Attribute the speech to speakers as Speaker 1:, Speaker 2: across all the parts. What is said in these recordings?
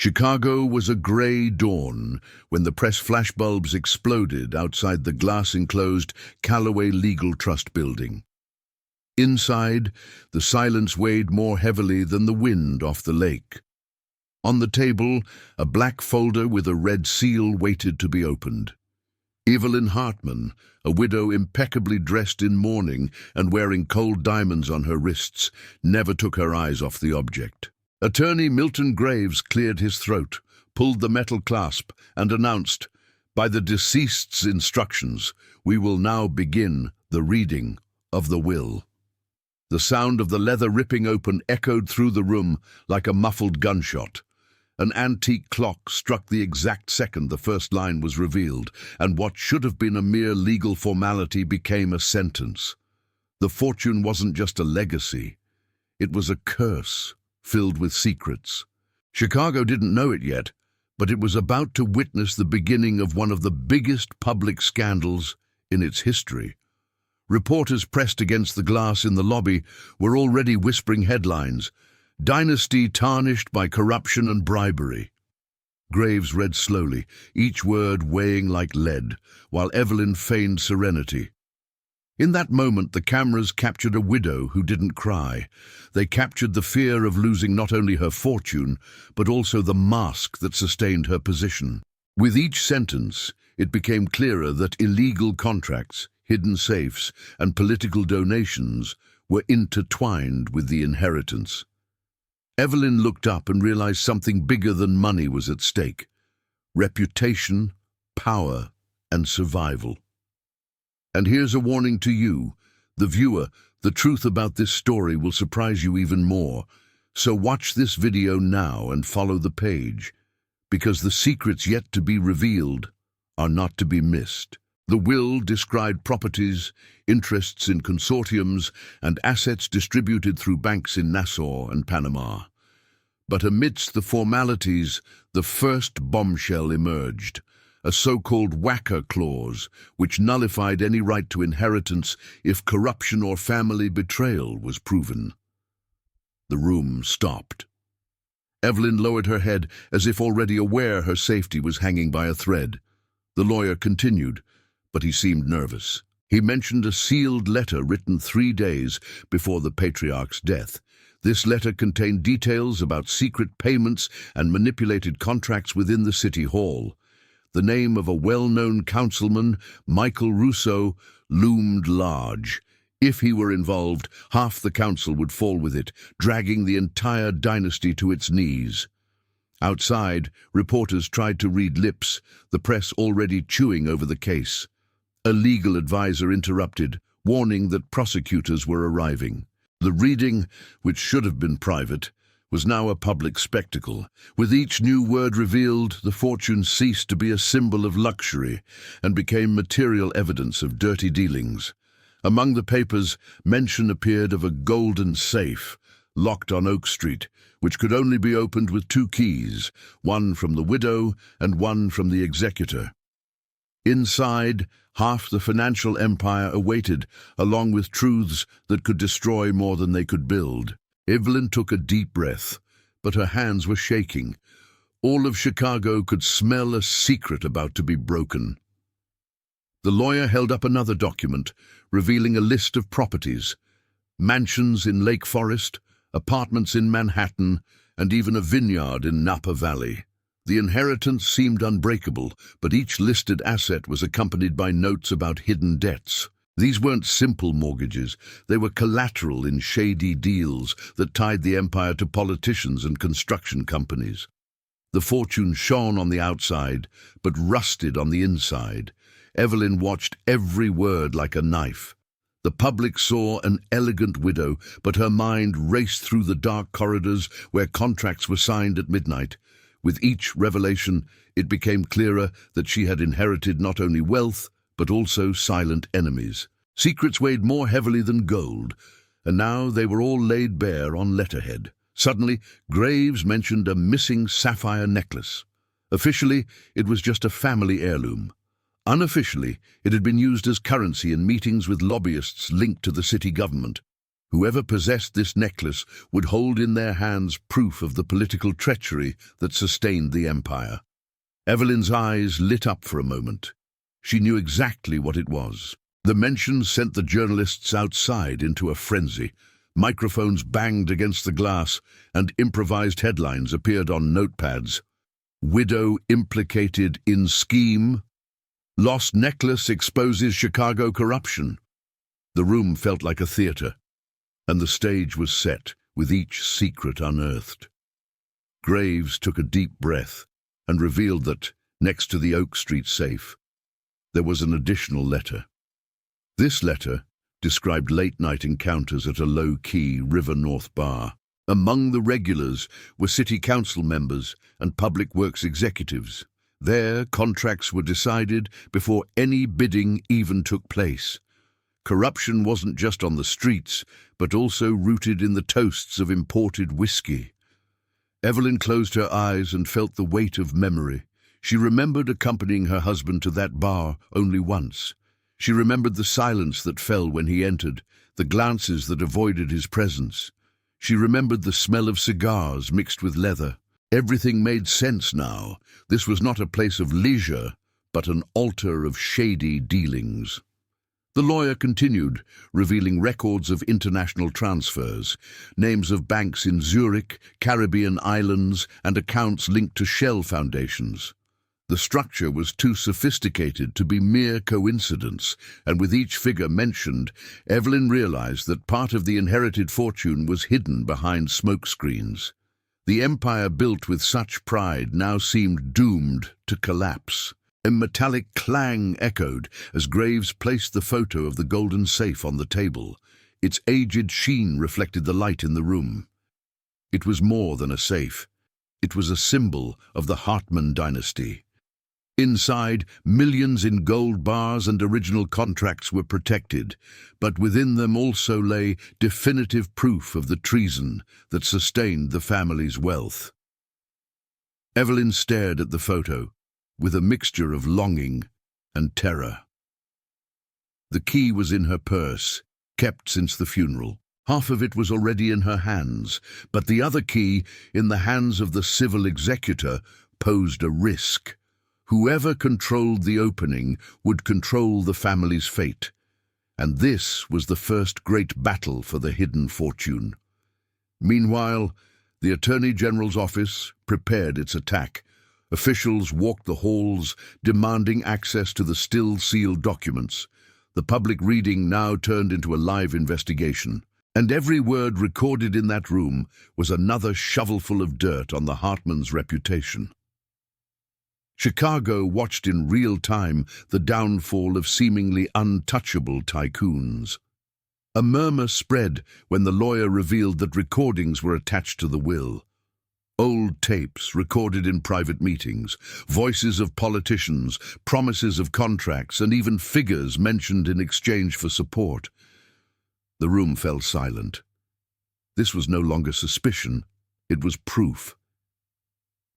Speaker 1: Chicago was a grey dawn when the press flashbulbs exploded outside the glass-enclosed Callaway Legal Trust building. Inside, the silence weighed more heavily than the wind off the lake. On the table, a black folder with a red seal waited to be opened. Evelyn Hartman, a widow impeccably dressed in mourning and wearing cold diamonds on her wrists, never took her eyes off the object. Attorney Milton Graves cleared his throat, pulled the metal clasp, and announced, "By the deceased's instructions, we will now begin the reading of the will." The sound of the leather ripping open echoed through the room like a muffled gunshot. An antique clock struck the exact second the first line was revealed, and what should have been a mere legal formality became a sentence. The fortune wasn't just a legacy. It was a curse filled with secrets. Chicago didn't know it yet, but it was about to witness the beginning of one of the biggest public scandals in its history. Reporters pressed against the glass in the lobby were already whispering headlines: "Dynasty tarnished by corruption and bribery." Graves read slowly, each word weighing like lead, while Evelyn feigned serenity. In that moment, the cameras captured a widow who didn't cry. They captured the fear of losing not only her fortune, but also the mask that sustained her position. With each sentence, it became clearer that illegal contracts, hidden safes, and political donations were intertwined with the inheritance. Evelyn looked up and realized something bigger than money was at stake: reputation, power, and survival. And here's a warning to you, the viewer: the truth about this story will surprise you even more. So watch this video now and follow the page, because the secrets yet to be revealed are not to be missed. The will described properties, interests in consortiums, and assets distributed through banks in Nassau and Panama. But amidst the formalities, the first bombshell emerged: a so-called whacker clause, which nullified any right to inheritance if corruption or family betrayal was proven. The room stopped. Evelyn lowered her head as if already aware her safety was hanging by a thread. The lawyer continued, but he seemed nervous. He mentioned a sealed letter written 3 days before the patriarch's death. This letter contained details about secret payments and manipulated contracts within the city hall. The name of a well-known councilman, Michael Russo, loomed large. If he were involved, half the council would fall with it, dragging the entire dynasty to its knees. Outside, reporters tried to read lips, the press already chewing over the case. A legal advisor interrupted, warning that prosecutors were arriving. The reading, which should have been private, was now a public spectacle. With each new word revealed, the fortune ceased to be a symbol of luxury and became material evidence of dirty dealings. Among the papers, mention appeared of a golden safe, locked on Oak Street, which could only be opened with 2 keys, one from the widow and one from the executor. Inside, half the financial empire awaited, along with truths that could destroy more than they could build. Evelyn took a deep breath, but her hands were shaking. All of Chicago could smell a secret about to be broken. The lawyer held up another document, revealing a list of properties: mansions in Lake Forest, apartments in Manhattan, and even a vineyard in Napa Valley. The inheritance seemed unbreakable, but each listed asset was accompanied by notes about hidden debts. These weren't simple mortgages, they were collateral in shady deals that tied the empire to politicians and construction companies. The fortune shone on the outside, but rusted on the inside. Evelyn watched every word like a knife. The public saw an elegant widow, but her mind raced through the dark corridors where contracts were signed at midnight. With each revelation, it became clearer that she had inherited not only wealth, but also silent enemies. Secrets weighed more heavily than gold, and now they were all laid bare on letterhead. Suddenly, Graves mentioned a missing sapphire necklace. Officially, it was just a family heirloom. Unofficially, it had been used as currency in meetings with lobbyists linked to the city government. Whoever possessed this necklace would hold in their hands proof of the political treachery that sustained the empire. Evelyn's eyes lit up for a moment. She knew exactly what it was. The mention sent the journalists outside into a frenzy. Microphones banged against the glass, and improvised headlines appeared on notepads. Widow implicated in scheme. Lost necklace exposes Chicago corruption. The room felt like a theater, and the stage was set with each secret unearthed. Graves took a deep breath and revealed that, next to the Oak Street safe, there was an additional letter. This letter described late-night encounters at a low-key River North bar. Among the regulars were city council members and public works executives. There, contracts were decided before any bidding even took place. Corruption wasn't just on the streets, but also rooted in the toasts of imported whiskey. Evelyn closed her eyes and felt the weight of memory. She remembered accompanying her husband to that bar only once. She remembered the silence that fell when he entered, the glances that avoided his presence. She remembered the smell of cigars mixed with leather. Everything made sense now. This was not a place of leisure, but an altar of shady dealings. The lawyer continued, revealing records of international transfers, names of banks in Zurich, Caribbean islands, and accounts linked to shell foundations. The structure was too sophisticated to be mere coincidence, and with each figure mentioned, Evelyn realized that part of the inherited fortune was hidden behind smokescreens. The empire built with such pride now seemed doomed to collapse. A metallic clang echoed as Graves placed the photo of the golden safe on the table. Its aged sheen reflected the light in the room. It was more than a safe. It was a symbol of the Hartmann dynasty. Inside, millions in gold bars and original contracts were protected, but within them also lay definitive proof of the treason that sustained the family's wealth. Evelyn stared at the photo, with a mixture of longing and terror. The key was in her purse, kept since the funeral. Half of it was already in her hands, but the other key, in the hands of the civil executor, posed a risk. Whoever controlled the opening would control the family's fate, and this was the first great battle for the hidden fortune. Meanwhile, the Attorney General's office prepared its attack. Officials walked the halls, demanding access to the still-sealed documents. The public reading now turned into a live investigation, and every word recorded in that room was another shovelful of dirt on the Hartmann's reputation. Chicago watched in real time the downfall of seemingly untouchable tycoons. A murmur spread when the lawyer revealed that recordings were attached to the will. Old tapes recorded in private meetings, voices of politicians, promises of contracts, and even figures mentioned in exchange for support. The room fell silent. This was no longer suspicion, it was proof.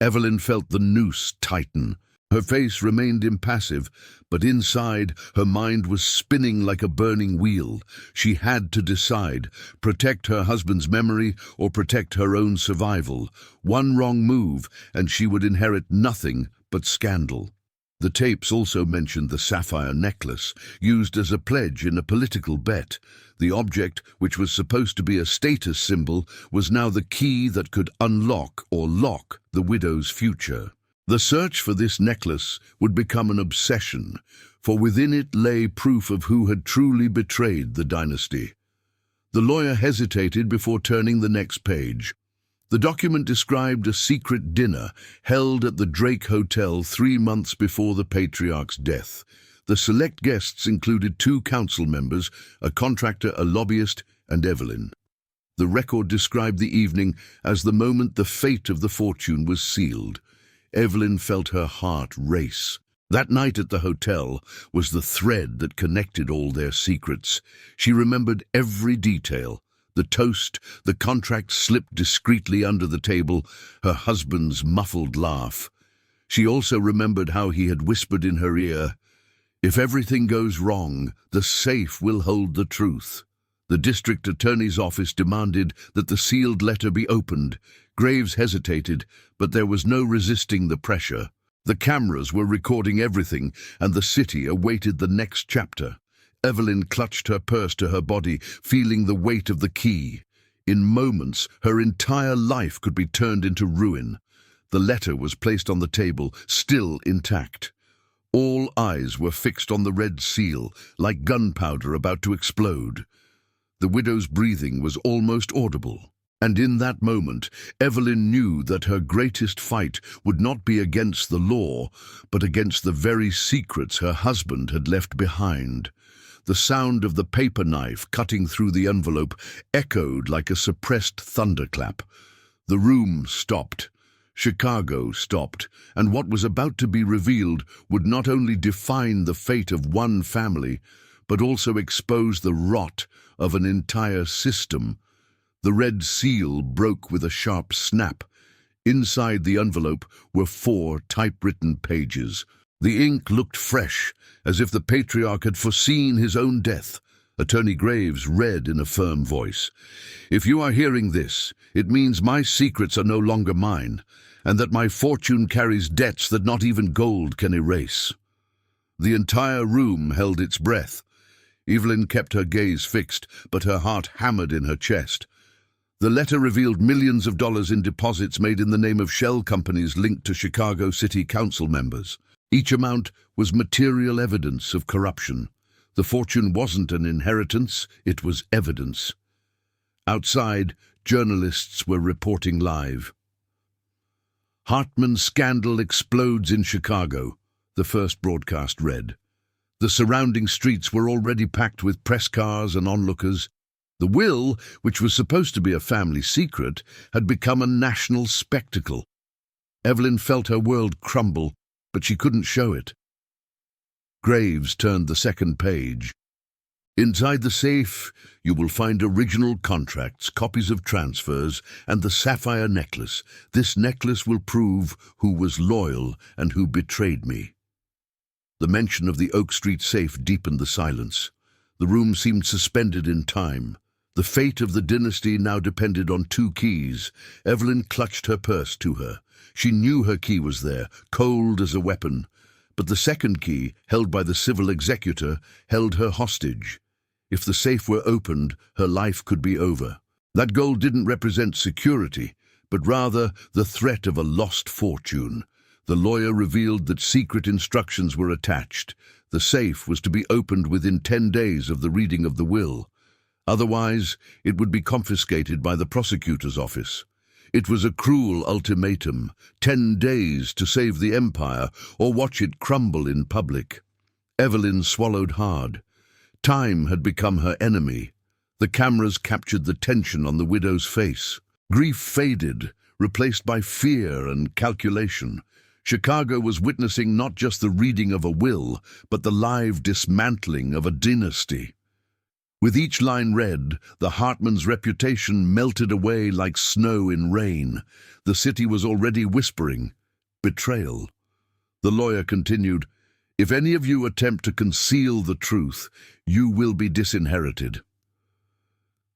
Speaker 1: Evelyn felt the noose tighten. Her face remained impassive, but inside, her mind was spinning like a burning wheel. She had to decide, protect her husband's memory or protect her own survival. One wrong move, and she would inherit nothing but scandal. The tapes also mentioned the sapphire necklace, used as a pledge in a political bet. The object, which was supposed to be a status symbol, was now the key that could unlock or lock the widow's future. The search for this necklace would become an obsession, for within it lay proof of who had truly betrayed the dynasty. The lawyer hesitated before turning the next page. The document described a secret dinner held at the Drake Hotel 3 months before the patriarch's death. The select guests included 2 council members, a contractor, a lobbyist, and Evelyn. The record described the evening as the moment the fate of the fortune was sealed. Evelyn felt her heart race. That night at the hotel was the thread that connected all their secrets. She remembered every detail. The toast, the contract slipped discreetly under the table, her husband's muffled laugh. She also remembered how he had whispered in her ear, "If everything goes wrong, the safe will hold the truth." The district attorney's office demanded that the sealed letter be opened. Graves hesitated, but there was no resisting the pressure. The cameras were recording everything, and the city awaited the next chapter. Evelyn clutched her purse to her body, feeling the weight of the key. In moments, her entire life could be turned into ruin. The letter was placed on the table, still intact. All eyes were fixed on the red seal, like gunpowder about to explode. The widow's breathing was almost audible. And in that moment, Evelyn knew that her greatest fight would not be against the law, but against the very secrets her husband had left behind. The sound of the paper knife cutting through the envelope echoed like a suppressed thunderclap. The room stopped. Chicago stopped, and what was about to be revealed would not only define the fate of one family, but also expose the rot of an entire system. The red seal broke with a sharp snap. Inside the envelope were 4 typewritten pages. The ink looked fresh, as if the patriarch had foreseen his own death. Attorney Graves read in a firm voice, "If you are hearing this, it means my secrets are no longer mine, and that my fortune carries debts that not even gold can erase." The entire room held its breath. Evelyn kept her gaze fixed, but her heart hammered in her chest. The letter revealed millions of dollars in deposits made in the name of shell companies linked to Chicago City Council members. Each amount was material evidence of corruption. The fortune wasn't an inheritance, it was evidence. Outside, journalists were reporting live. "Hartman scandal explodes in Chicago," the first broadcast read. The surrounding streets were already packed with press cars and onlookers. The will, which was supposed to be a family secret, had become a national spectacle. Evelyn felt her world crumble, but she couldn't show it. Graves turned the second page. "Inside the safe, you will find original contracts, copies of transfers, and the sapphire necklace. This necklace will prove who was loyal and who betrayed me." The mention of the Oak Street safe deepened the silence. The room seemed suspended in time. The fate of the dynasty now depended on 2 keys. Evelyn clutched her purse to her. She knew her key was there, cold as a weapon. But the second key, held by the civil executor, held her hostage. If the safe were opened, her life could be over. That gold didn't represent security, but rather the threat of a lost fortune. The lawyer revealed that secret instructions were attached. The safe was to be opened within 10 days of the reading of the will. Otherwise, it would be confiscated by the prosecutor's office. It was a cruel ultimatum: 10 days to save the empire or watch it crumble in public. Evelyn swallowed hard. Time had become her enemy. The cameras captured the tension on the widow's face. Grief faded, replaced by fear and calculation. Chicago was witnessing not just the reading of a will, but the live dismantling of a dynasty. With each line read, the Hartmans' reputation melted away like snow in rain. The city was already whispering, "Betrayal." The lawyer continued, "If any of you attempt to conceal the truth, you will be disinherited."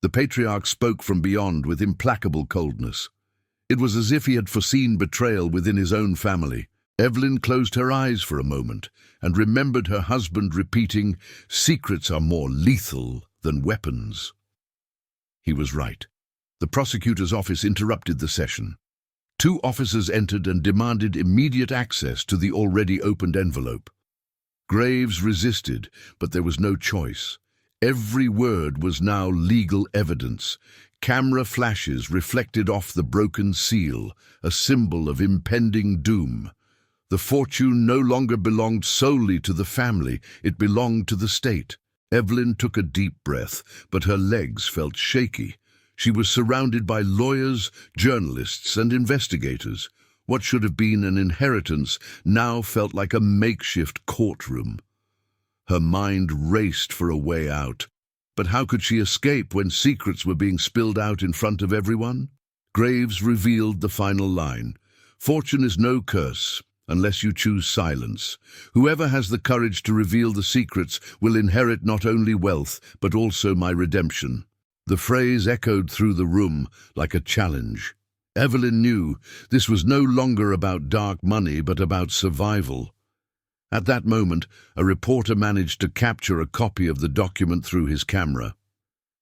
Speaker 1: The patriarch spoke from beyond with implacable coldness. It was as if he had foreseen betrayal within his own family. Evelyn closed her eyes for a moment and remembered her husband repeating, "Secrets are more lethal than weapons." He was right. The prosecutor's office interrupted the session. 2 officers entered and demanded immediate access to the already opened envelope. Graves resisted, but there was no choice. Every word was now legal evidence. Camera flashes reflected off the broken seal, a symbol of impending doom. The fortune no longer belonged solely to the family, it belonged to the state. Evelyn took a deep breath, but her legs felt shaky. She was surrounded by lawyers, journalists, and investigators. What should have been an inheritance now felt like a makeshift courtroom. Her mind raced for a way out. But how could she escape when secrets were being spilled out in front of everyone? Graves revealed the final line. "Fortune is no curse. unless you choose silence. Whoever has the courage to reveal the secrets will inherit not only wealth, but also my redemption." The phrase echoed through the room like a challenge. Evelyn knew this was no longer about dark money, but about survival. At that moment, a reporter managed to capture a copy of the document through his camera.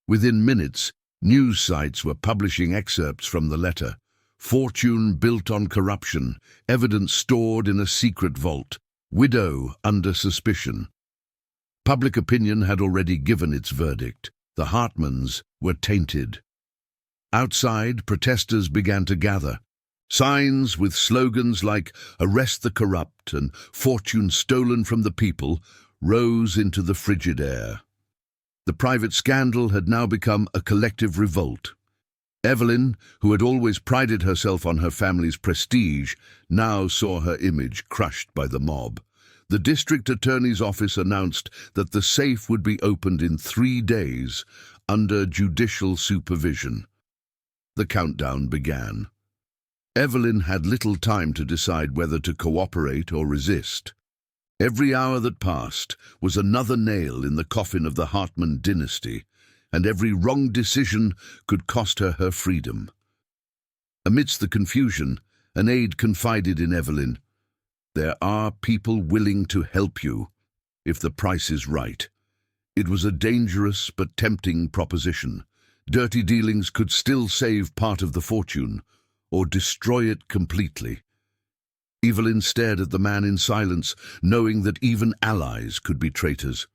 Speaker 1: Within minutes, news sites were publishing excerpts from the letter. Fortune built on corruption, evidence stored in a secret vault, widow under suspicion. Public opinion had already given its verdict. The Hartmans were tainted. Outside, protesters began to gather. Signs with slogans like "Arrest the corrupt" and "Fortune stolen from the people" rose into the frigid air. The private scandal had now become a collective revolt. Evelyn, who had always prided herself on her family's prestige, now saw her image crushed by the mob. The district attorney's office announced that the safe would be opened in 3 days under judicial supervision. The countdown began. Evelyn had little time to decide whether to cooperate or resist. Every hour that passed was another nail in the coffin of the Hartman dynasty, and every wrong decision could cost her her freedom. Amidst the confusion, an aide confided in Evelyn, "There are people willing to help you, if the price is right." It was a dangerous but tempting proposition. Dirty dealings could still save part of the fortune, or destroy it completely. Evelyn stared at the man in silence, knowing that even allies could be traitors.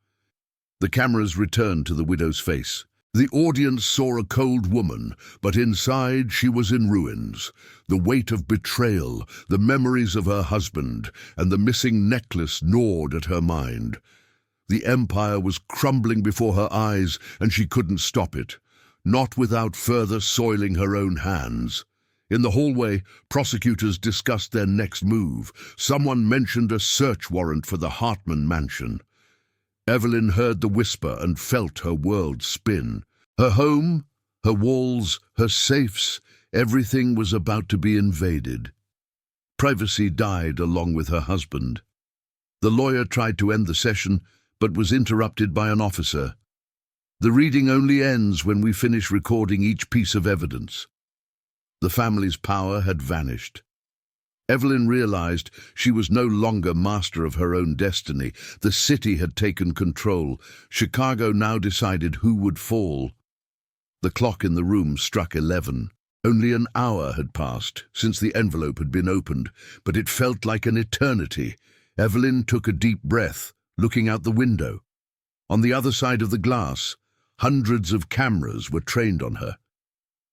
Speaker 1: The cameras returned to the widow's face. The audience saw a cold woman, but inside she was in ruins. The weight of betrayal, the memories of her husband, and the missing necklace gnawed at her mind. The empire was crumbling before her eyes, and she couldn't stop it, not without further soiling her own hands. In the hallway, prosecutors discussed their next move. Someone mentioned a search warrant for the Hartman mansion. Evelyn heard the whisper and felt her world spin. Her home, her walls, her safes, everything was about to be invaded. Privacy died along with her husband. The lawyer tried to end the session, but was interrupted by an officer. "The reading only ends when we finish recording each piece of evidence." The family's power had vanished. Evelyn realized she was no longer master of her own destiny. The city had taken control. Chicago now decided who would fall. The clock in the room struck 11. Only an hour had passed since the envelope had been opened, but it felt like an eternity. Evelyn took a deep breath, looking out the window. On the other side of the glass, hundreds of cameras were trained on her.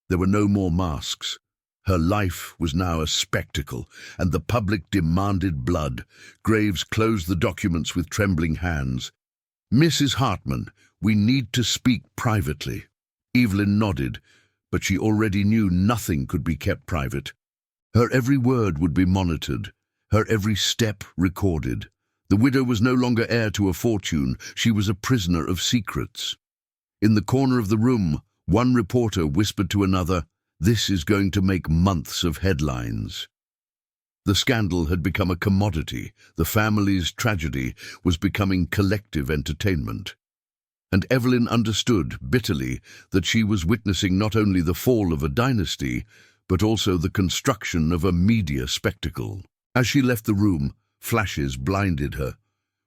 Speaker 1: There were no more masks. Her life was now a spectacle, and the public demanded blood. Graves closed the documents with trembling hands. "Mrs. Hartman, we need to speak privately." Evelyn nodded, but she already knew nothing could be kept private. Her every word would be monitored, her every step recorded. The widow was no longer heir to a fortune, she was a prisoner of secrets. In the corner of the room, one reporter whispered to another, "This is going to make months of headlines." The scandal had become a commodity. The family's tragedy was becoming collective entertainment. And Evelyn understood bitterly that she was witnessing not only the fall of a dynasty, but also the construction of a media spectacle. As she left the room, flashes blinded her.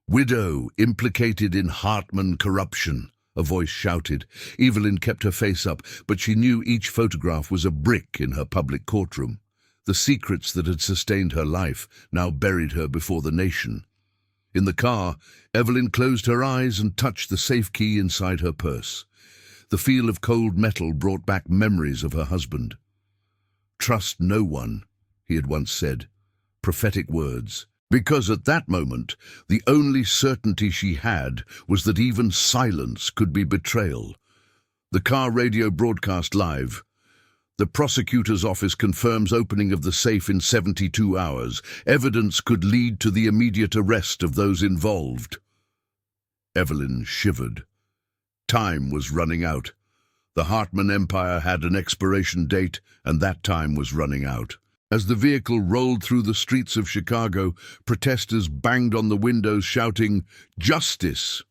Speaker 1: "Widow implicated in Hartman corruption," a voice shouted. Evelyn kept her face up, but she knew each photograph was a brick in her public courtroom. The secrets that had sustained her life now buried her before the nation. In the car, Evelyn closed her eyes and touched the safe key inside her purse. The feel of cold metal brought back memories of her husband. "Trust no one," he had once said. Prophetic words. Because at that moment, the only certainty she had was that even silence could be betrayal. The car radio broadcast live. "The prosecutor's office confirms opening of the safe in 72 hours. Evidence could lead to the immediate arrest of those involved." Evelyn shivered. Time was running out. The Hartman Empire had an expiration date, and that time was running out. As the vehicle rolled through the streets of Chicago, protesters banged on the windows shouting, "Justice!"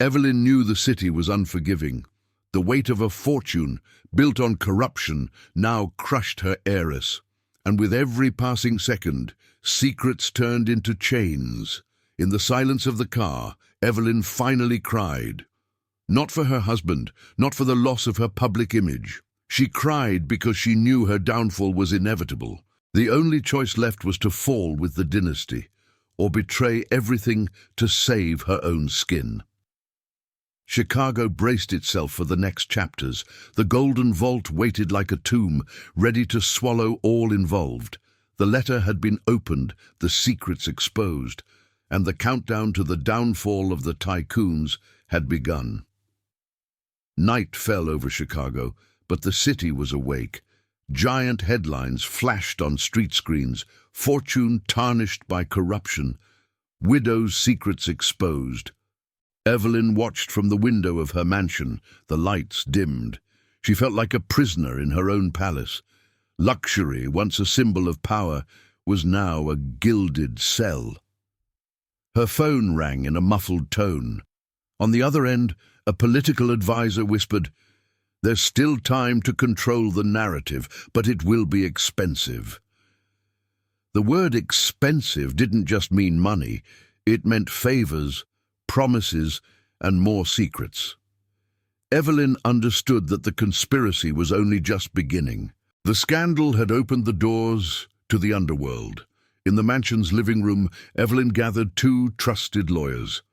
Speaker 1: Evelyn knew the city was unforgiving. The weight of a fortune, built on corruption, now crushed her heiress. And with every passing second, secrets turned into chains. In the silence of the car, Evelyn finally cried. Not for her husband, not for the loss of her public image. She cried because she knew her downfall was inevitable. The only choice left was to fall with the dynasty, or betray everything to save her own skin. Chicago braced itself for the next chapters. The golden vault waited like a tomb, ready to swallow all involved. The letter had been opened, the secrets exposed, and the countdown to the downfall of the tycoons had begun. Night fell over Chicago, but the city was awake. Giant headlines flashed on street screens, fortune tarnished by corruption, widows' secrets exposed. Evelyn watched from the window of her mansion, the lights dimmed. She felt like a prisoner in her own palace. Luxury, once a symbol of power, was now a gilded cell. Her phone rang in a muffled tone. On the other end, a political advisor whispered, "There's still time to control the narrative, but it will be expensive." The word expensive didn't just mean money. It meant favors, promises, and more secrets. Evelyn understood that the conspiracy was only just beginning. The scandal had opened the doors to the underworld. In the mansion's living room, Evelyn gathered two trusted lawyers.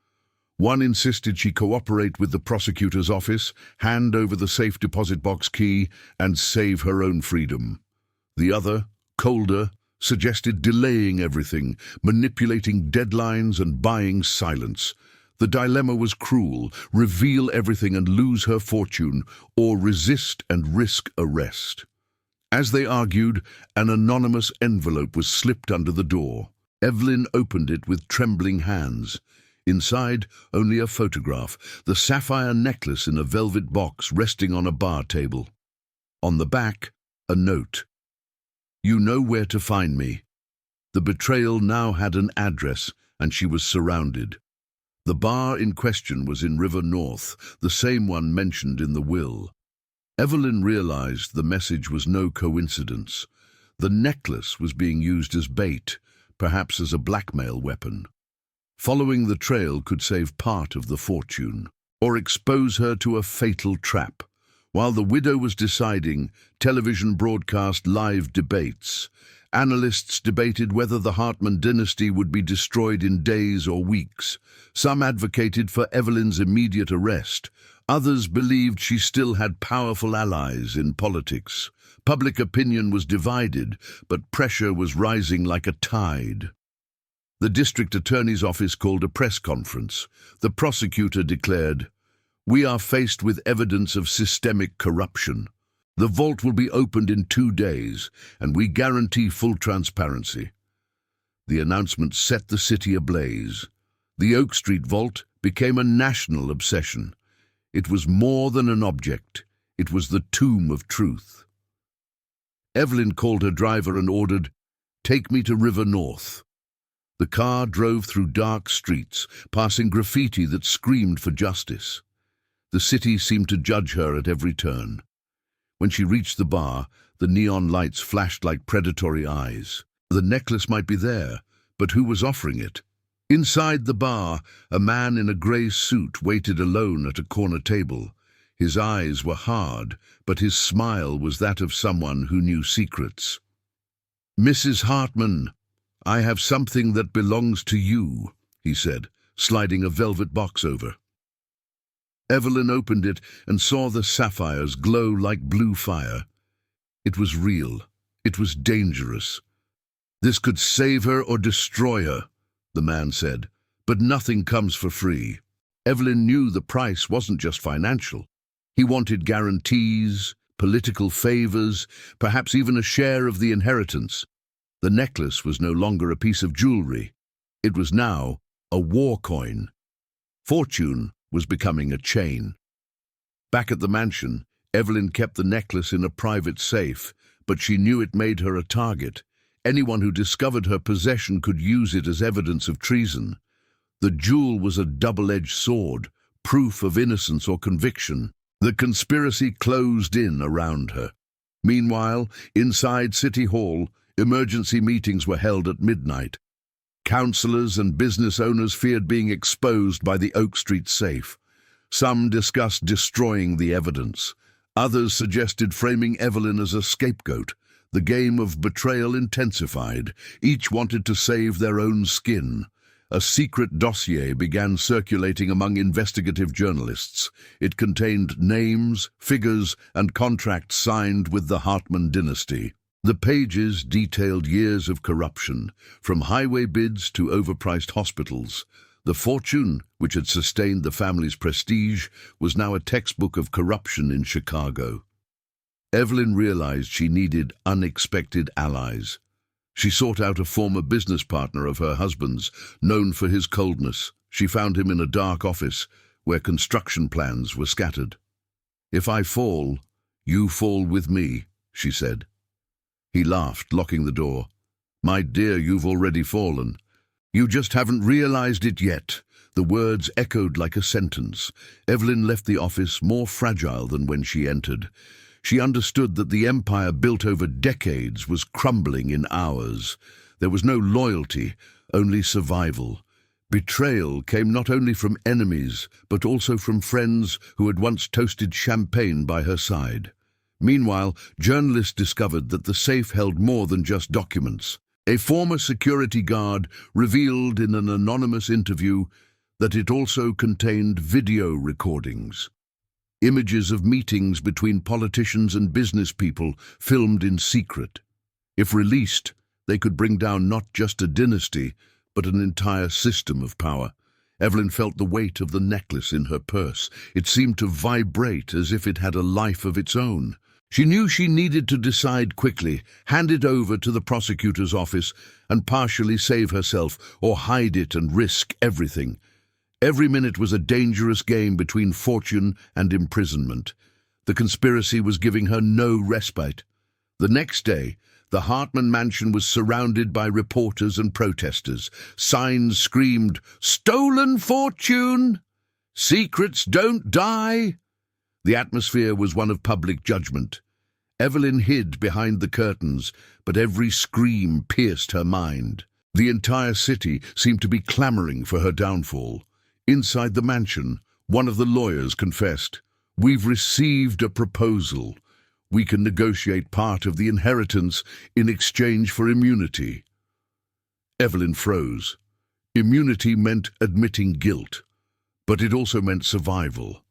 Speaker 1: One insisted she cooperate with the prosecutor's office, hand over the safe deposit box key, and save her own freedom. The other, colder, suggested delaying everything, manipulating deadlines and buying silence. The dilemma was cruel: reveal everything and lose her fortune, or resist and risk arrest. As they argued, an anonymous envelope was slipped under the door. Evelyn opened it with trembling hands. Inside, only a photograph, the sapphire necklace in a velvet box resting on a bar table. On the back, a note. "You know where to find me." The betrayal now had an address, and she was surrounded. The bar in question was in River North, the same one mentioned in the will. Evelyn realized the message was no coincidence. The necklace was being used as bait, perhaps as a blackmail weapon. Following the trail could save part of the fortune, or expose her to a fatal trap. While the widow was deciding, television broadcast live debates. Analysts debated whether the Hartman dynasty would be destroyed in days or weeks. Some advocated for Evelyn's immediate arrest. Others believed she still had powerful allies in politics. Public opinion was divided, but pressure was rising like a tide. The district attorney's office called a press conference. The prosecutor declared, "We are faced with evidence of systemic corruption. The vault will be opened in 2 days, and we guarantee full transparency." The announcement set the city ablaze. The Oak Street vault became a national obsession. It was more than an object. It was the tomb of truth. Evelyn called her driver and ordered, "Take me to River North." The car drove through dark streets, passing graffiti that screamed for justice. The city seemed to judge her at every turn. When she reached the bar, the neon lights flashed like predatory eyes. The necklace might be there, but who was offering it? Inside the bar, a man in a grey suit waited alone at a corner table. His eyes were hard, but his smile was that of someone who knew secrets. "Mrs. Hartman, I have something that belongs to you," he said, sliding a velvet box over. Evelyn opened it and saw the sapphires glow like blue fire. It was real. It was dangerous. "This could save her or destroy her," the man said, "but nothing comes for free." Evelyn knew the price wasn't just financial. He wanted guarantees, political favors, perhaps even a share of the inheritance. The necklace was no longer a piece of jewelry. It was now a war coin. Fortune was becoming a chain. Back at the mansion, Evelyn kept the necklace in a private safe, but she knew it made her a target. Anyone who discovered her possession could use it as evidence of treason. The jewel was a double-edged sword, proof of innocence or conviction. The conspiracy closed in around her. Meanwhile, inside City Hall, emergency meetings were held at midnight. Councillors and business owners feared being exposed by the Oak Street safe. Some discussed destroying the evidence. Others suggested framing Evelyn as a scapegoat. The game of betrayal intensified. Each wanted to save their own skin. A secret dossier began circulating among investigative journalists. It contained names, figures, and contracts signed with the Hartman dynasty. The pages detailed years of corruption, from highway bids to overpriced hospitals. The fortune, which had sustained the family's prestige, was now a textbook of corruption in Chicago. Evelyn realized she needed unexpected allies. She sought out a former business partner of her husband's, known for his coldness. She found him in a dark office where construction plans were scattered. "If I fall, you fall with me," she said. He laughed, locking the door. "My dear, you've already fallen. You just haven't realized it yet." The words echoed like a sentence. Evelyn left the office more fragile than when she entered. She understood that the empire built over decades was crumbling in hours. There was no loyalty, only survival. Betrayal came not only from enemies, but also from friends who had once toasted champagne by her side. Meanwhile, journalists discovered that the safe held more than just documents. A former security guard revealed in an anonymous interview that it also contained video recordings. Images of meetings between politicians and business people filmed in secret. If released, they could bring down not just a dynasty, but an entire system of power. Evelyn felt the weight of the necklace in her purse. It seemed to vibrate as if it had a life of its own. She knew she needed to decide quickly, hand it over to the prosecutor's office and partially save herself, or hide it and risk everything. Every minute was a dangerous game between fortune and imprisonment. The conspiracy was giving her no respite. The next day, the Hartman mansion was surrounded by reporters and protesters. Signs screamed, "Stolen fortune! Secrets don't die!" The atmosphere was one of public judgment. Evelyn hid behind the curtains, but every scream pierced her mind. The entire city seemed to be clamoring for her downfall. Inside the mansion, one of the lawyers confessed, "We've received a proposal. We can negotiate part of the inheritance in exchange for immunity." Evelyn froze. Immunity meant admitting guilt, but it also meant survival.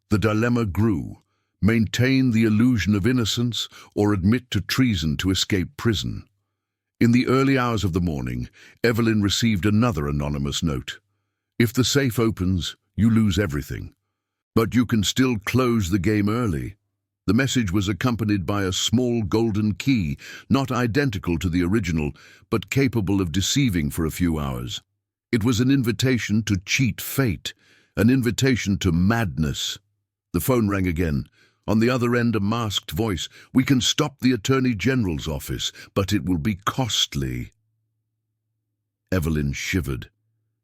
Speaker 1: The dilemma grew: maintain the illusion of innocence or admit to treason to escape prison. In the early hours of the morning, Evelyn received another anonymous note. "If the safe opens, you lose everything. But you can still close the game early." The message was accompanied by a small golden key, not identical to the original, but capable of deceiving for a few hours. It was an invitation to cheat fate, an invitation to madness. The phone rang again. On the other end, a masked voice. "We can stop the Attorney General's office, but it will be costly." Evelyn shivered.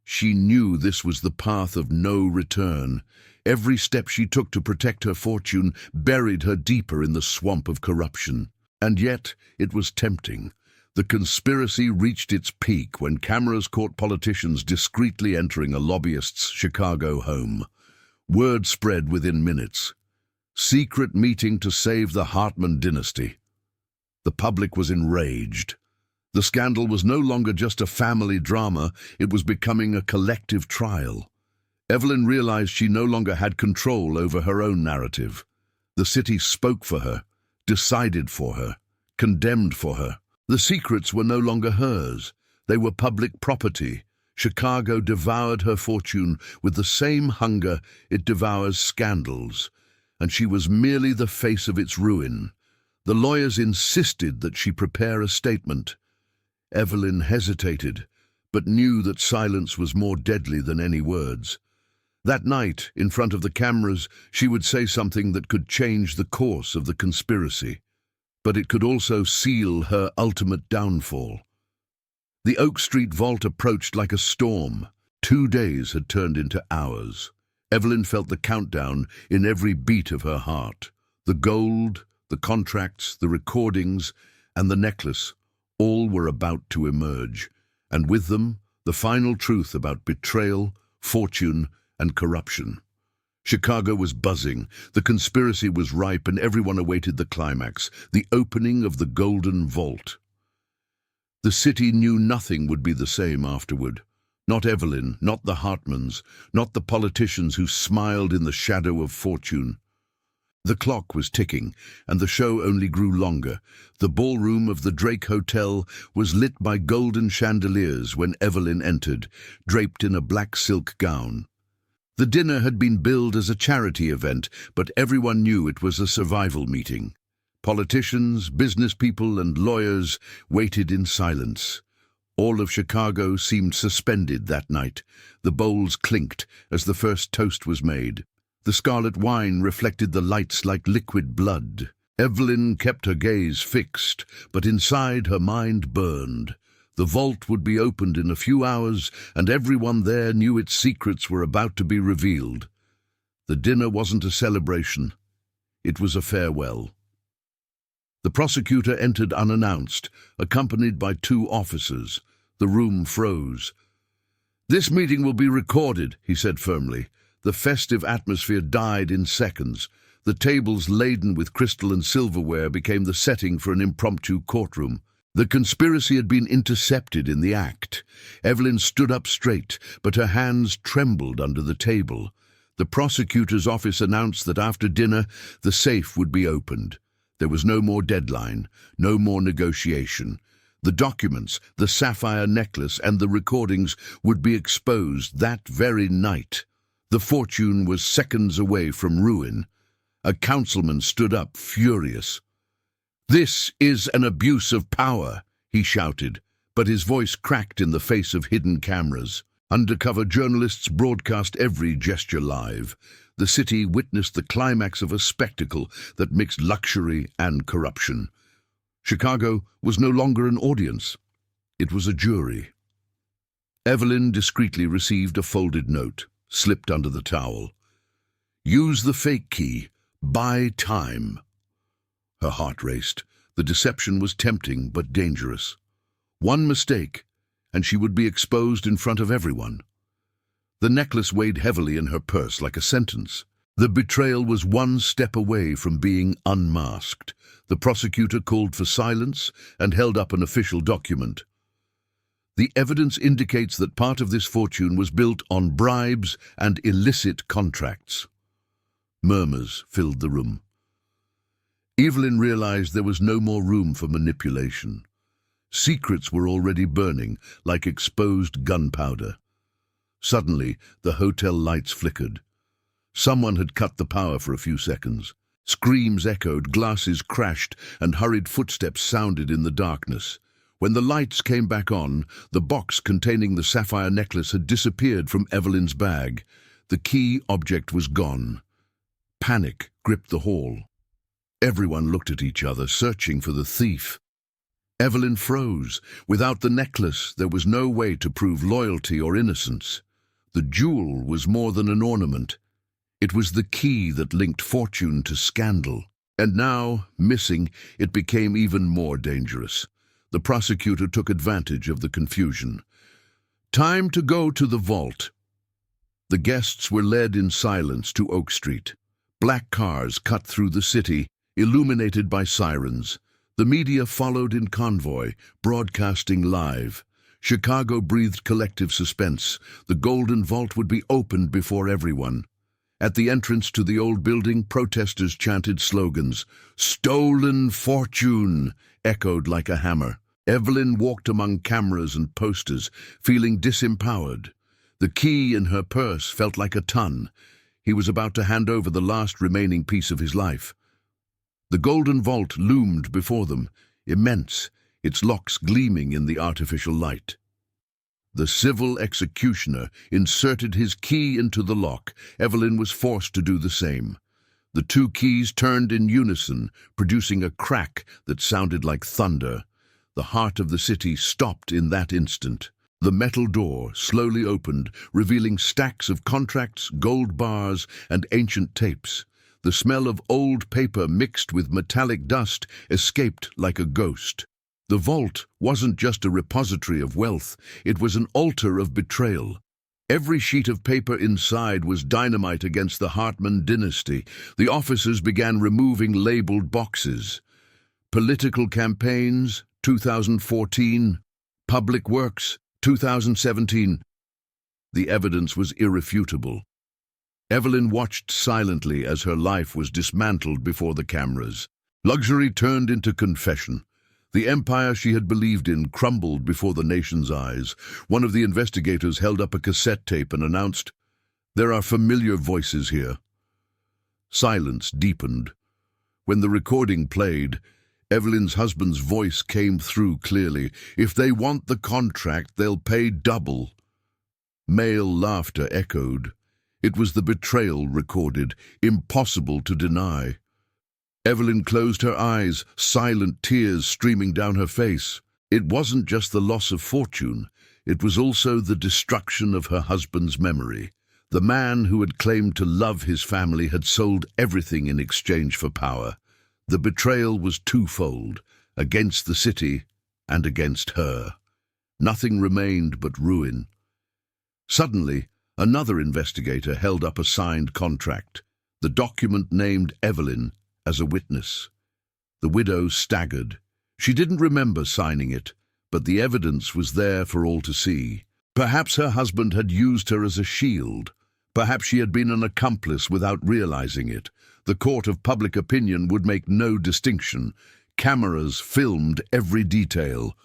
Speaker 1: She knew this was the path of no return. Every step she took to protect her fortune buried her deeper in the swamp of corruption. And yet, it was tempting. The conspiracy reached its peak when cameras caught politicians discreetly entering a lobbyist's Chicago home. Word spread within minutes. Secret meeting to save the Hartman dynasty. The public was enraged. The scandal was no longer just a family drama, it was becoming a collective trial. Evelyn realized she no longer had control over her own narrative. The city spoke for her, decided for her, condemned for her. The secrets were no longer hers. They were public property. Chicago devoured her fortune with the same hunger it devours scandals, and she was merely the face of its ruin. The lawyers insisted that she prepare a statement. Evelyn hesitated, but knew that silence was more deadly than any words. That night, in front of the cameras, she would say something that could change the course of the conspiracy. but it could also seal her ultimate downfall. The Oak Street vault approached like a storm. 2 days had turned into hours. Evelyn felt the countdown in every beat of her heart. The gold, the contracts, the recordings, and the necklace, all were about to emerge, and with them, the final truth about betrayal, fortune, and corruption. Chicago was buzzing, the conspiracy was ripe, and everyone awaited the climax, the opening of the Golden Vault. The city knew nothing would be the same afterward. Not Evelyn, not the Hartmans, not the politicians who smiled in the shadow of fortune. The clock was ticking, and the show only grew longer. The ballroom of the Drake Hotel was lit by golden chandeliers when Evelyn entered, draped in a black silk gown. The dinner had been billed as a charity event, but everyone knew it was a survival meeting. Politicians, business people, and lawyers waited in silence. All of Chicago seemed suspended that night. The bowls clinked as the first toast was made. The scarlet wine reflected the lights like liquid blood. Evelyn kept her gaze fixed, but inside her mind burned. The vault would be opened in a few hours, and everyone there knew its secrets were about to be revealed. The dinner wasn't a celebration. It was a farewell. The prosecutor entered unannounced, accompanied by 2 officers. The room froze. "This meeting will be recorded," he said firmly. The festive atmosphere died in seconds. The tables laden with crystal and silverware became the setting for an impromptu courtroom. The conspiracy had been intercepted in the act. Evelyn stood up straight, but her hands trembled under the table. The prosecutor's office announced that after dinner, the safe would be opened. There was no more deadline, no more negotiation. The documents, the sapphire necklace, and the recordings would be exposed that very night. The fortune was seconds away from ruin. A councilman stood up, furious. "This is an abuse of power," he shouted, but his voice cracked in the face of hidden cameras. Undercover journalists broadcast every gesture live. The city witnessed the climax of a spectacle that mixed luxury and corruption. Chicago was no longer an audience. It was a jury. Evelyn discreetly received a folded note, slipped under the towel. "Use the fake key. Buy time." Her heart raced. The deception was tempting but dangerous. One mistake, and she would be exposed in front of everyone. The necklace weighed heavily in her purse like a sentence. The betrayal was one step away from being unmasked. The prosecutor called for silence and held up an official document. "The evidence indicates that part of this fortune was built on bribes and illicit contracts." Murmurs filled the room. Evelyn realized there was no more room for manipulation. Secrets were already burning like exposed gunpowder. Suddenly, the hotel lights flickered. Someone had cut the power for a few seconds. Screams echoed, glasses crashed, and hurried footsteps sounded in the darkness. When the lights came back on, the box containing the sapphire necklace had disappeared from Evelyn's bag. The key object was gone. Panic gripped the hall. Everyone looked at each other, searching for the thief. Evelyn froze. Without the necklace, there was no way to prove loyalty or innocence. The jewel was more than an ornament. It was the key that linked fortune to scandal. And now, missing, it became even more dangerous. The prosecutor took advantage of the confusion. "Time to go to the vault." The guests were led in silence to Oak Street. Black cars cut through the city, illuminated by sirens. The media followed in convoy, broadcasting live. Chicago breathed collective suspense. The Golden Vault would be opened before everyone. At the entrance to the old building, protesters chanted slogans. "Stolen fortune!" echoed like a hammer. Evelyn walked among cameras and posters, feeling disempowered. The key in her purse felt like a ton. He was about to hand over the last remaining piece of his life. The Golden Vault loomed before them, immense, its locks gleaming in the artificial light. The civil executioner inserted his key into the lock. Evelyn was forced to do the same. The two keys turned in unison, producing a crack that sounded like thunder. The heart of the city stopped in that instant. The metal door slowly opened, revealing stacks of contracts, gold bars, and ancient tapes. The smell of old paper mixed with metallic dust escaped like a ghost. The vault wasn't just a repository of wealth, it was an altar of betrayal. Every sheet of paper inside was dynamite against the Hartman dynasty. The officers began removing labeled boxes. Political campaigns, 2014. Public works, 2017. The evidence was irrefutable. Evelyn watched silently as her life was dismantled before the cameras. Luxury turned into confession. The empire she had believed in crumbled before the nation's eyes. One of the investigators held up a cassette tape and announced, "There are familiar voices here." Silence deepened. When the recording played, Evelyn's husband's voice came through clearly. "If they want the contract, they'll pay double." Male laughter echoed. It was the betrayal recorded, impossible to deny. Evelyn closed her eyes, silent tears streaming down her face. It wasn't just the loss of fortune, it was also the destruction of her husband's memory. The man who had claimed to love his family had sold everything in exchange for power. The betrayal was twofold, against the city and against her. Nothing remained but ruin. Suddenly, another investigator held up a signed contract. The document named Evelyn as a witness. The widow staggered. She didn't remember signing it, but the evidence was there for all to see. Perhaps her husband had used her as a shield. Perhaps she had been an accomplice without realizing it. The court of public opinion would make no distinction. Cameras filmed every detail.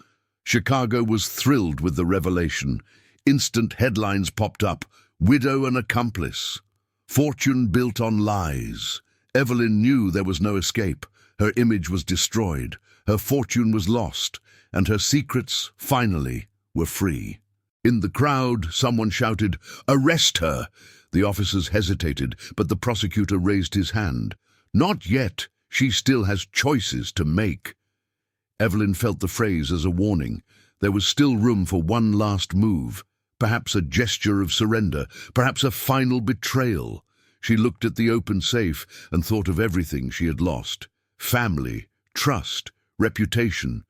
Speaker 1: Chicago was thrilled with the revelation. Instant headlines popped up. "Widow and accomplice. Fortune built on lies." Evelyn knew there was no escape. Her image was destroyed, her fortune was lost, and her secrets, finally, were free. In the crowd, someone shouted, "Arrest her!" The officers hesitated, but the prosecutor raised his hand. "Not yet. She still has choices to make." Evelyn felt the phrase as a warning. There was still room for one last move, perhaps a gesture of surrender, perhaps a final betrayal. She looked at the open safe and thought of everything she had lost. Family, trust, reputation.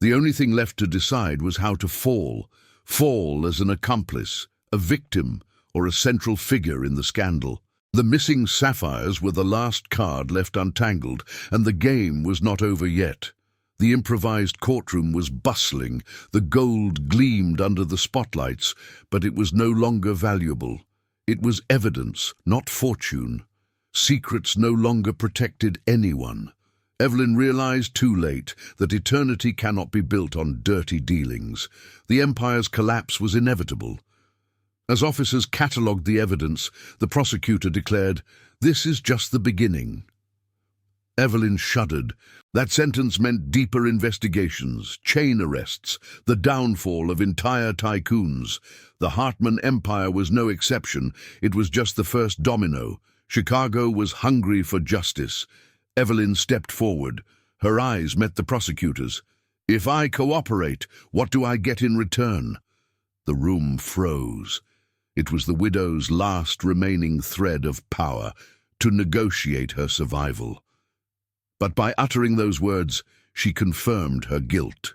Speaker 1: The only thing left to decide was how to fall. Fall as an accomplice, a victim, or a central figure in the scandal. The missing sapphires were the last card left untangled, and the game was not over yet. The improvised courtroom was bustling. The gold gleamed under the spotlights, but it was no longer valuable. It was evidence, not fortune. Secrets no longer protected anyone. Evelyn realized too late that eternity cannot be built on dirty dealings. The empire's collapse was inevitable. As officers catalogued the evidence, the prosecutor declared, "This is just the beginning." Evelyn shuddered. That sentence meant deeper investigations, chain arrests, the downfall of entire tycoons. The Hartman Empire was no exception. It was just the first domino. Chicago was hungry for justice. Evelyn stepped forward. Her eyes met the prosecutor's. "If I cooperate, what do I get in return?" The room froze. It was the widow's last remaining thread of power, to negotiate her survival. But by uttering those words, she confirmed her guilt.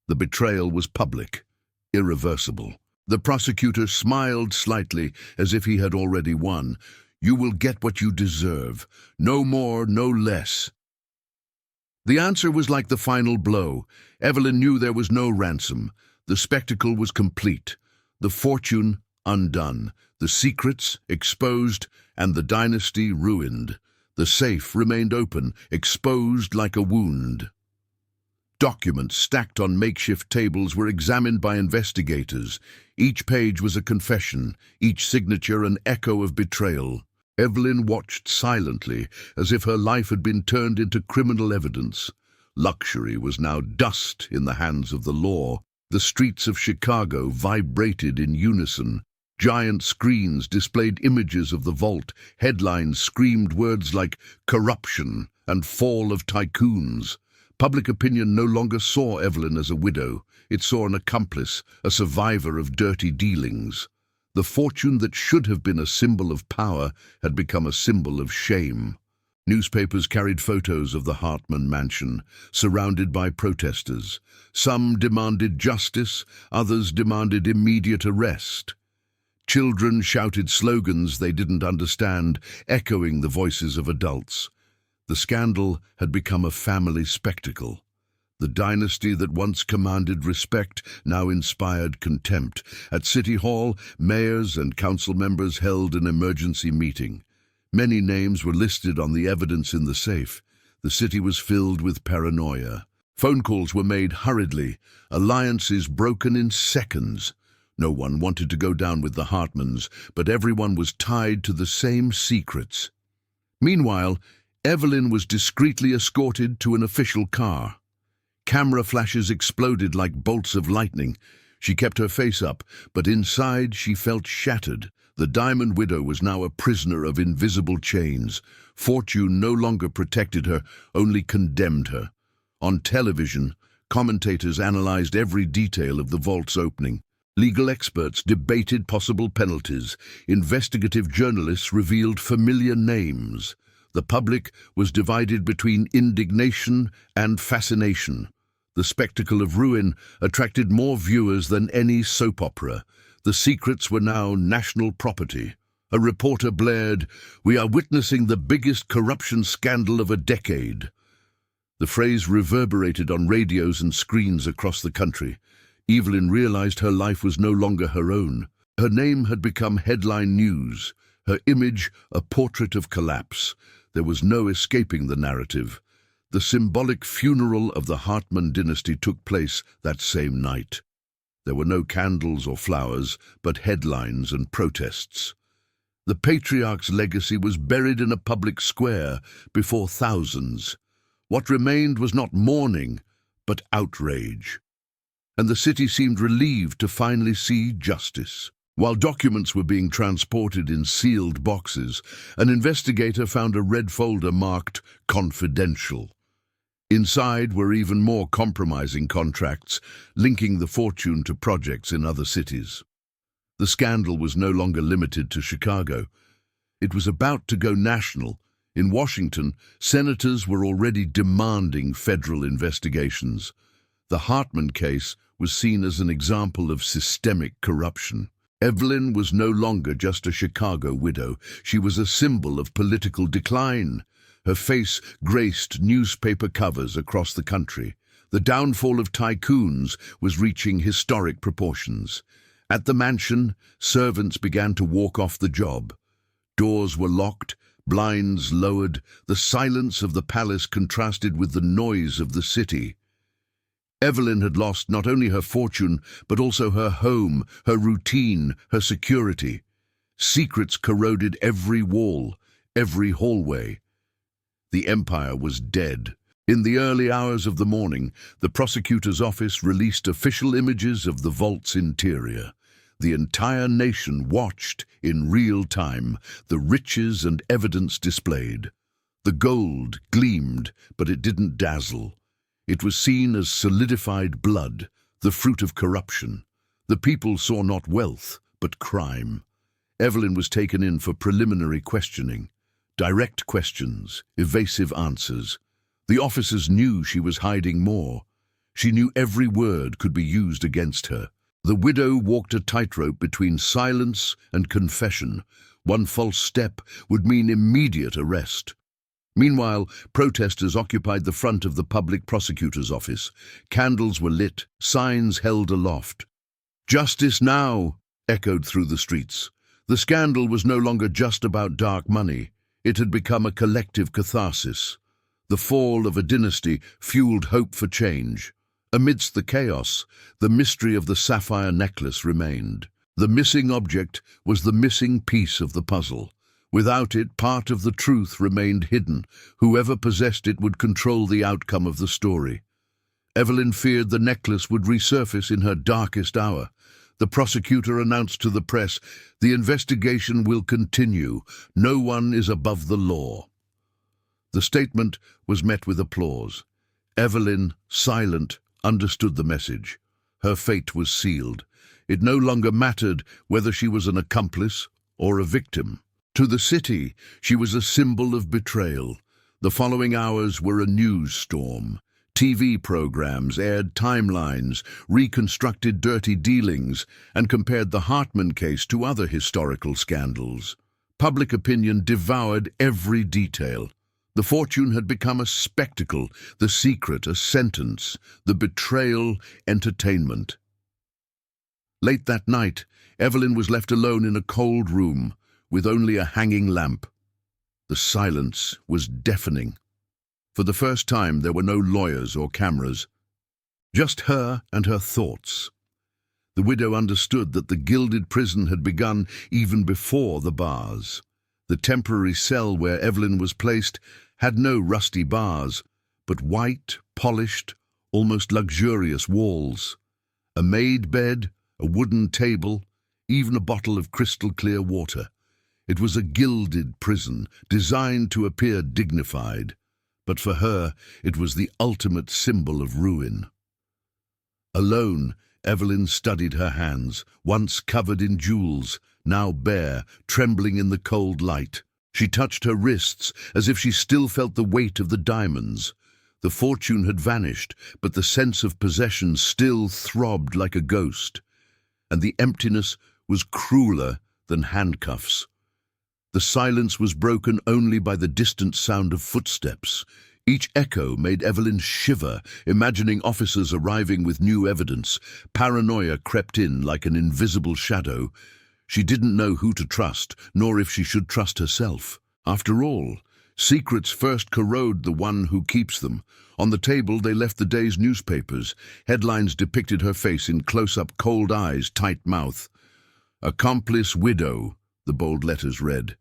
Speaker 1: The betrayal was public, irreversible. The prosecutor smiled slightly, as if he had already won. "You will get what you deserve. No more, no less." The answer was like the final blow. Evelyn knew there was no ransom. The spectacle was complete. The fortune undone. The secrets exposed, and the dynasty ruined. The safe remained open, exposed like a wound. Documents stacked on makeshift tables were examined by investigators. Each page was a confession, each signature an echo of betrayal. Evelyn watched silently, as if her life had been turned into criminal evidence. Luxury was now dust in the hands of the law. The streets of Chicago vibrated in unison. Giant screens displayed images of the vault. Headlines screamed words like corruption and fall of tycoons. Public opinion no longer saw Evelyn as a widow. It saw an accomplice, a survivor of dirty dealings. The fortune that should have been a symbol of power had become a symbol of shame. Newspapers carried photos of the Hartman mansion, surrounded by protesters. Some demanded justice, others demanded immediate arrest. Children shouted slogans they didn't understand, echoing the voices of adults. The scandal had become a family spectacle. The dynasty that once commanded respect now inspired contempt. At City Hall, mayors and council members held an emergency meeting. Many names were listed on the evidence in the safe. The city was filled with paranoia. Phone calls were made hurriedly, alliances broken in seconds. No one wanted to go down with the Hartmans, but everyone was tied to the same secrets. Meanwhile, Evelyn was discreetly escorted to an official car. Camera flashes exploded like bolts of lightning. She kept her face up, but inside she felt shattered. The Diamond Widow was now a prisoner of invisible chains. Fortune no longer protected her, only condemned her. On television, commentators analyzed every detail of the vault's opening. Legal experts debated possible penalties. Investigative journalists revealed familiar names. The public was divided between indignation and fascination. The spectacle of ruin attracted more viewers than any soap opera. The secrets were now national property. A reporter blared, "We are witnessing the biggest corruption scandal of a decade." The phrase reverberated on radios and screens across the country. Evelyn realized her life was no longer her own. Her name had become headline news, her image a portrait of collapse. There was no escaping the narrative. The symbolic funeral of the Hartman dynasty took place that same night. There were no candles or flowers, but headlines and protests. The patriarch's legacy was buried in a public square before thousands. What remained was not mourning, but outrage. And the city seemed relieved to finally see justice. While documents were being transported in sealed boxes, an investigator found a red folder marked "Confidential." Inside were even more compromising contracts, linking the fortune to projects in other cities. The scandal was no longer limited to Chicago. It was about to go national. In Washington, senators were already demanding federal investigations. The Hartman case was seen as an example of systemic corruption. Evelyn was no longer just a Chicago widow. She was a symbol of political decline. Her face graced newspaper covers across the country. The downfall of tycoons was reaching historic proportions. At the mansion, servants began to walk off the job. Doors were locked, blinds lowered. The silence of the palace contrasted with the noise of the city. Evelyn had lost not only her fortune, but also her home, her routine, her security. Secrets corroded every wall, every hallway. The empire was dead. In the early hours of the morning, the prosecutor's office released official images of the vault's interior. The entire nation watched in real time, the riches and evidence displayed. The gold gleamed, but it didn't dazzle. It was seen as solidified blood, the fruit of corruption. The people saw not wealth, but crime. Evelyn was taken in for preliminary questioning. Direct questions, evasive answers. The officers knew she was hiding more. She knew every word could be used against her. The widow walked a tightrope between silence and confession. One false step would mean immediate arrest. Meanwhile, protesters occupied the front of the public prosecutor's office. Candles were lit, signs held aloft. "Justice now!" echoed through the streets. The scandal was no longer just about dark money. It had become a collective catharsis. The fall of a dynasty fueled hope for change. Amidst the chaos, the mystery of the sapphire necklace remained. The missing object was the missing piece of the puzzle. Without it, part of the truth remained hidden. Whoever possessed it would control the outcome of the story. Evelyn feared the necklace would resurface in her darkest hour. The prosecutor announced to the press, "The investigation will continue. No one is above the law." The statement was met with applause. Evelyn, silent, understood the message. Her fate was sealed. It no longer mattered whether she was an accomplice or a victim. To the city, she was a symbol of betrayal. The following hours were a news storm. TV programs aired timelines, reconstructed dirty dealings, and compared the Hartman case to other historical scandals. Public opinion devoured every detail. The fortune had become a spectacle, the secret a sentence, the betrayal entertainment. Late that night, Evelyn was left alone in a cold room with only a hanging lamp. The silence was deafening. For the first time, there were no lawyers or cameras. Just her and her thoughts. The widow understood that the gilded prison had begun even before the bars. The temporary cell where Evelyn was placed had no rusty bars, but white, polished, almost luxurious walls. A made bed, a wooden table, even a bottle of crystal-clear water. It was a gilded prison, designed to appear dignified. But for her, it was the ultimate symbol of ruin. Alone, Evelyn studied her hands, once covered in jewels, now bare, trembling in the cold light. She touched her wrists as if she still felt the weight of the diamonds. The fortune had vanished, but the sense of possession still throbbed like a ghost. And the emptiness was crueler than handcuffs. The silence was broken only by the distant sound of footsteps. Each echo made Evelyn shiver, imagining officers arriving with new evidence. Paranoia crept in like an invisible shadow. She didn't know who to trust, nor if she should trust herself. After all, secrets first corrode the one who keeps them. On the table they left the day's newspapers. Headlines depicted her face in close-up, cold eyes, tight mouth. "Accomplice widow," the bold letters read.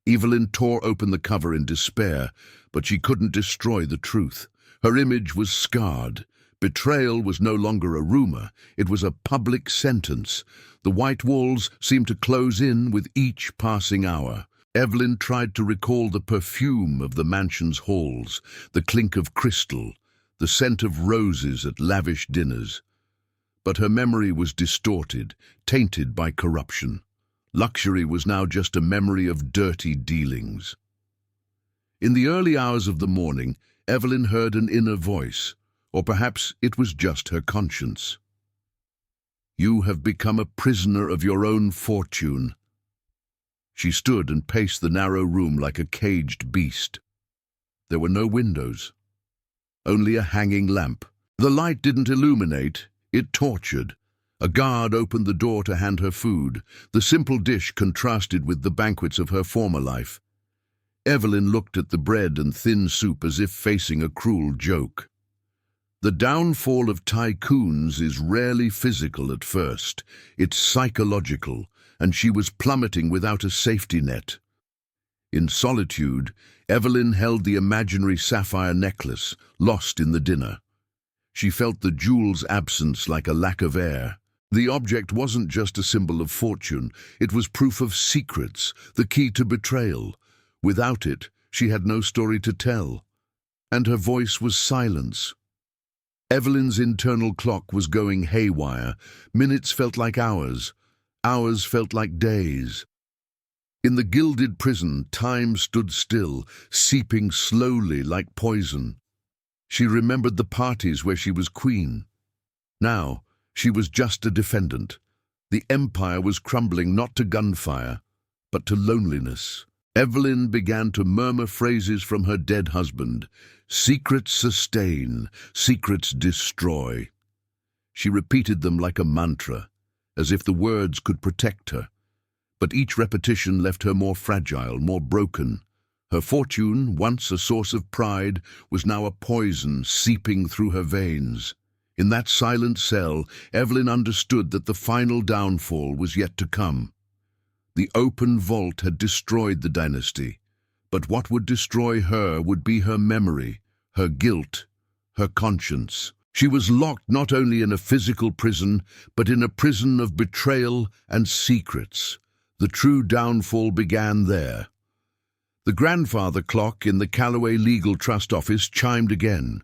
Speaker 1: Evelyn tore open the cover in despair, but she couldn't destroy the truth. Her image was scarred. Betrayal was no longer a rumor, it was a public sentence. The white walls seemed to close in with each passing hour. Evelyn tried to recall the perfume of the mansion's halls, the clink of crystal, the scent of roses at lavish dinners. But her memory was distorted, tainted by corruption. Luxury was now just a memory of dirty dealings. In the early hours of the morning, Evelyn heard an inner voice, or perhaps it was just her conscience. "You have become a prisoner of your own fortune." She stood and paced the narrow room like a caged beast. There were no windows, only a hanging lamp. The light didn't illuminate, it tortured. A guard opened the door to hand her food. The simple dish contrasted with the banquets of her former life. Evelyn looked at the bread and thin soup as if facing a cruel joke. The downfall of tycoons is rarely physical at first. It's psychological, and she was plummeting without a safety net. In solitude, Evelyn held the imaginary sapphire necklace, lost in the dinner. She felt the jewel's absence like a lack of air. The object wasn't just a symbol of fortune, it was proof of secrets, the key to betrayal. Without it, she had no story to tell. And her voice was silence. Evelyn's internal clock was going haywire. Minutes felt like hours. Hours felt like days. In the gilded prison, time stood still, seeping slowly like poison. She remembered the parties where she was queen. Now, she was just a defendant. The empire was crumbling not to gunfire, but to loneliness. Evelyn began to murmur phrases from her dead husband. Secrets sustain, secrets destroy. She repeated them like a mantra, as if the words could protect her. But each repetition left her more fragile, more broken. Her fortune, once a source of pride, was now a poison seeping through her veins. In that silent cell, Evelyn understood that the final downfall was yet to come. The open vault had destroyed the dynasty, but what would destroy her would be her memory, her guilt, her conscience. She was locked not only in a physical prison, but in a prison of betrayal and secrets. The true downfall began there. The grandfather clock in the Callaway Legal Trust office chimed again.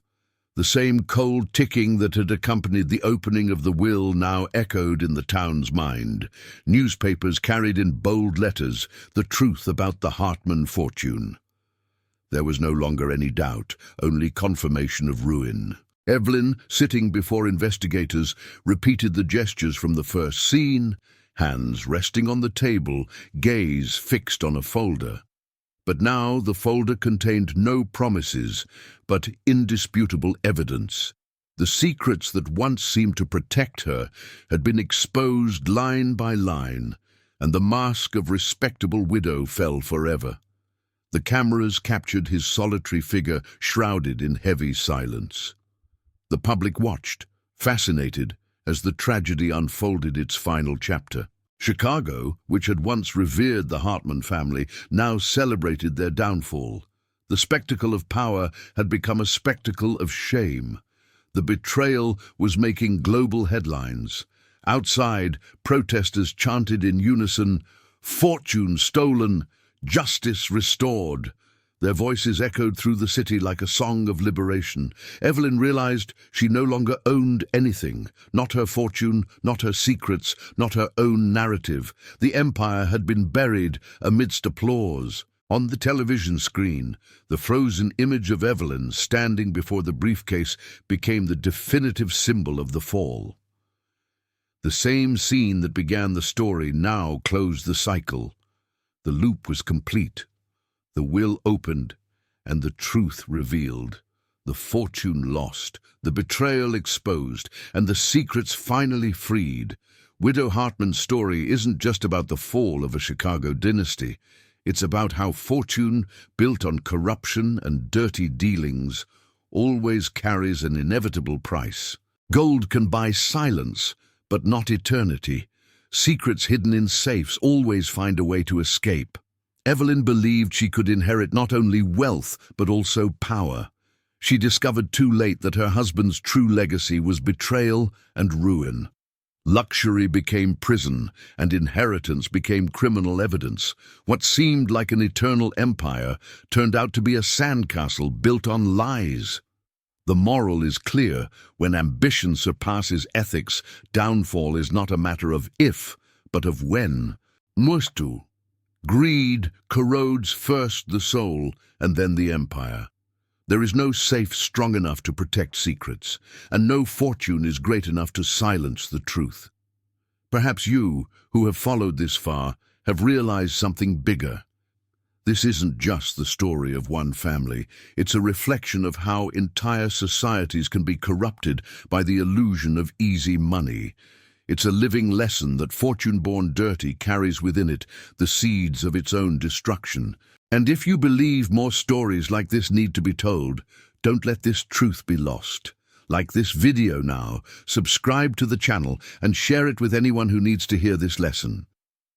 Speaker 1: The same cold ticking that had accompanied the opening of the will now echoed in the town's mind. Newspapers carried in bold letters the truth about the Hartman fortune. There was no longer any doubt, only confirmation of ruin. Evelyn, sitting before investigators, repeated the gestures from the first scene, hands resting on the table, gaze fixed on a folder. But now the folder contained no promises, but indisputable evidence. The secrets that once seemed to protect her had been exposed line by line, and the mask of respectable widow fell forever. The cameras captured his solitary figure shrouded in heavy silence. The public watched, fascinated, as the tragedy unfolded its final chapter. Chicago, which had once revered the Hartman family, now celebrated their downfall. The spectacle of power had become a spectacle of shame. The betrayal was making global headlines. Outside, protesters chanted in unison, "Fortune stolen, justice restored." Their voices echoed through the city like a song of liberation. Evelyn realized she no longer owned anything, not her fortune, not her secrets, not her own narrative. The empire had been buried amidst applause. On the television screen, the frozen image of Evelyn standing before the briefcase became the definitive symbol of the fall. The same scene that began the story now closed the cycle. The loop was complete. The will opened, and the truth revealed. The fortune lost, the betrayal exposed, and the secrets finally freed. Widow Hartman's story isn't just about the fall of a Chicago dynasty. It's about how fortune, built on corruption and dirty dealings, always carries an inevitable price. Gold can buy silence, but not eternity. Secrets hidden in safes always find a way to escape. Evelyn believed she could inherit not only wealth, but also power. She discovered too late that her husband's true legacy was betrayal and ruin. Luxury became prison, and inheritance became criminal evidence. What seemed like an eternal empire turned out to be a sandcastle built on lies. The moral is clear: when ambition surpasses ethics, downfall is not a matter of if, but of when. Mustu. Greed corrodes first the soul and then the empire. There is no safe strong enough to protect secrets, and no fortune is great enough to silence the truth. Perhaps you, who have followed this far, have realized something bigger. This isn't just the story of one family. It's a reflection of how entire societies can be corrupted by the illusion of easy money. It's a living lesson that fortune-born dirty carries within it the seeds of its own destruction. And if you believe more stories like this need to be told, don't let this truth be lost. Like this video now, subscribe to the channel and share it with anyone who needs to hear this lesson.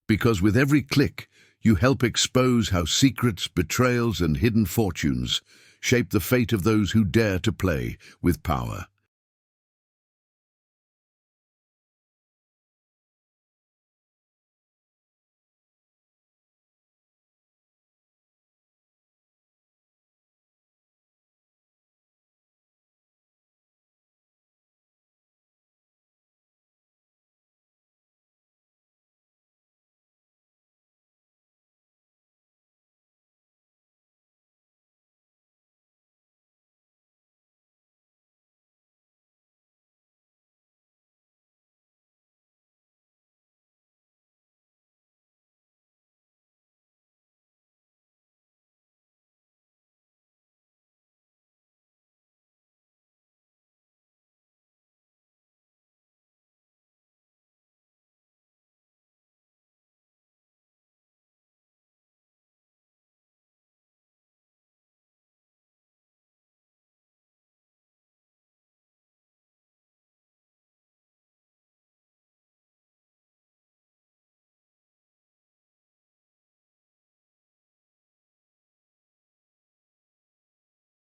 Speaker 1: Because with every click, you help expose how secrets, betrayals, and hidden fortunes shape the fate of those who dare to play with power.